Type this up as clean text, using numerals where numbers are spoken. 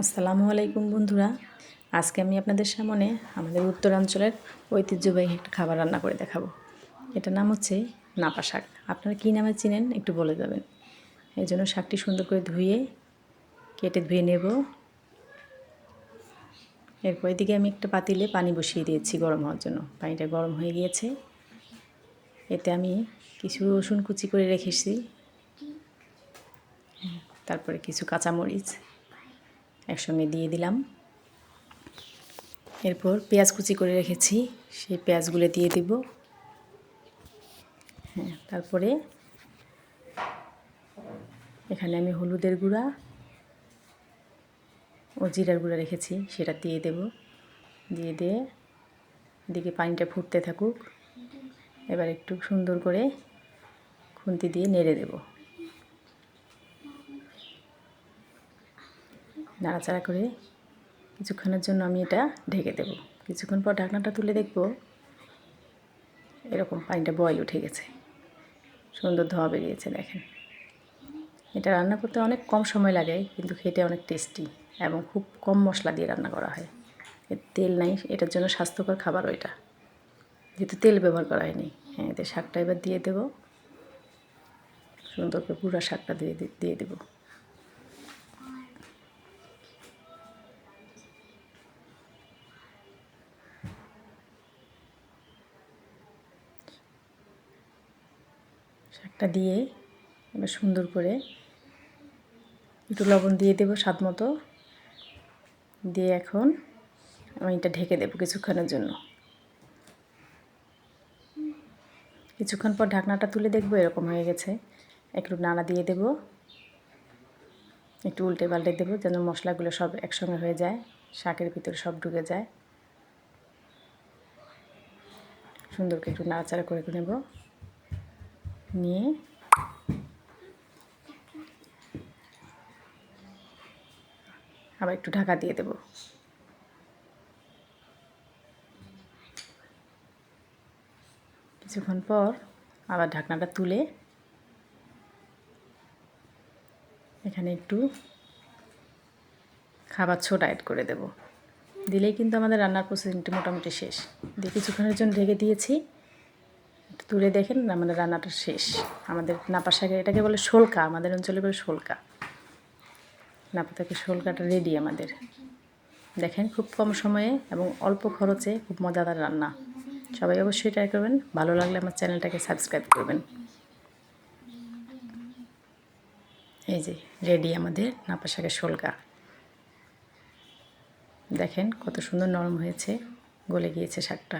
আসসালামু আলাইকুম বন্ধুরা। আজকে আমি আপনাদের সামনে আমাদের উত্তরাঞ্চলের ঐতিহ্যবাহী একটা খাবার রান্না করে দেখাবো। এটার নাম হচ্ছে নাপা শাক। আপনারা কী নামে চিনেন একটু বলে যাবেন। এই জন্য শাকটি সুন্দর করে কেটে ধুয়ে নেব। এরপর এদিকে আমি একটা পাতিলে পানি বসিয়ে দিয়েছি গরম হওয়ার জন্য। পানিটা গরম হয়ে গিয়েছে। এতে আমি কিছু রসুন কুচি করে রেখেছি, তারপরে কিছু কাঁচামরিচ একসঙ্গে দিয়ে দিলাম। এরপর পেঁয়াজ কুচি করে রেখেছি, সেই পেঁয়াজগুলো দিয়ে দিব। তারপরে এখানে আমি হলুদের গুঁড়া ও জিরার গুঁড়া রেখেছি, সেটা দিয়ে দেব। দিয়ে এদিকে পানিটা ফুটতে থাকুক। এবার একটু সুন্দর করে খুন্তি দিয়ে নেড়ে দেব। নাড়াচাড়া করে কিছুক্ষণের জন্য আমি এটা ঢেকে দেব। কিছুক্ষণ পর ঢাকনাটা তুলে দেখব এরকম পানিটা বয়েল উঠে গেছে, সুন্দর ধোয়া বেরিয়েছে। দেখেন, এটা রান্না করতে অনেক কম সময় লাগে, কিন্তু খেতে অনেক টেস্টি এবং খুব কম মশলা দিয়ে রান্না করা হয়। এর তেল নাই, এটার জন্য স্বাস্থ্যকর খাবার ওইটা, যেহেতু তেল ব্যবহার করা হয়নি। এতে শাকটা এবার দিয়ে দেব। সুন্দর করে পুরো শাকটা দিয়ে দেব। শাকটা দিয়ে এবার সুন্দর করে একটু লবণ দিয়ে দেবো স্বাদ মতো। দিয়ে এখন আমি এটা ঢেকে দেবো কিছুক্ষণের জন্য। কিছুক্ষণ পর ঢাকনাটা তুলে দেখবো এরকম হয়ে গেছে। একটু নাড়া দিয়ে দেব, একটু উল্টে পাল্টে দেবো যেন মশলাগুলো সব একসঙ্গে হয়ে যায়, শাকের ভিতরে সব ঢুকে যায়। সুন্দর করে একটু নাড়াচাড়া করে নেব। নিয়ে আবার একটু ঢাকা দিয়ে দেব। কিছুক্ষণ পর আবার ঢাকনাটা তুলে এখানে একটু খাবার সোডা অ্যাড করে দেব। দিলেই কিন্তু আমাদের রান্নার প্রসেসিংটি মোটামুটি শেষ। দিয়ে কিছুক্ষণের জন্য ঢেকে দিয়েছি। একটু তুলে দেখেন আমাদের রান্নাটা শেষ। আমাদের নাপা শাকের, এটাকে বলে শোলকা, আমাদের অঞ্চলে বলে শোলকা। নাপা থেকে শোলকাটা রেডি আমাদের। দেখেন, খুব কম সময়ে এবং অল্প খরচে খুব মজাদার রান্না। সবাই অবশ্যই ট্রাই করবেন। ভালো লাগলে আমার চ্যানেলটাকে সাবস্ক্রাইব করবেন। এই যে রেডি আমাদের নাপা শাকের শোলকা। দেখেন কত সুন্দর নরম হয়েছে, গলে গিয়েছে শাকটা।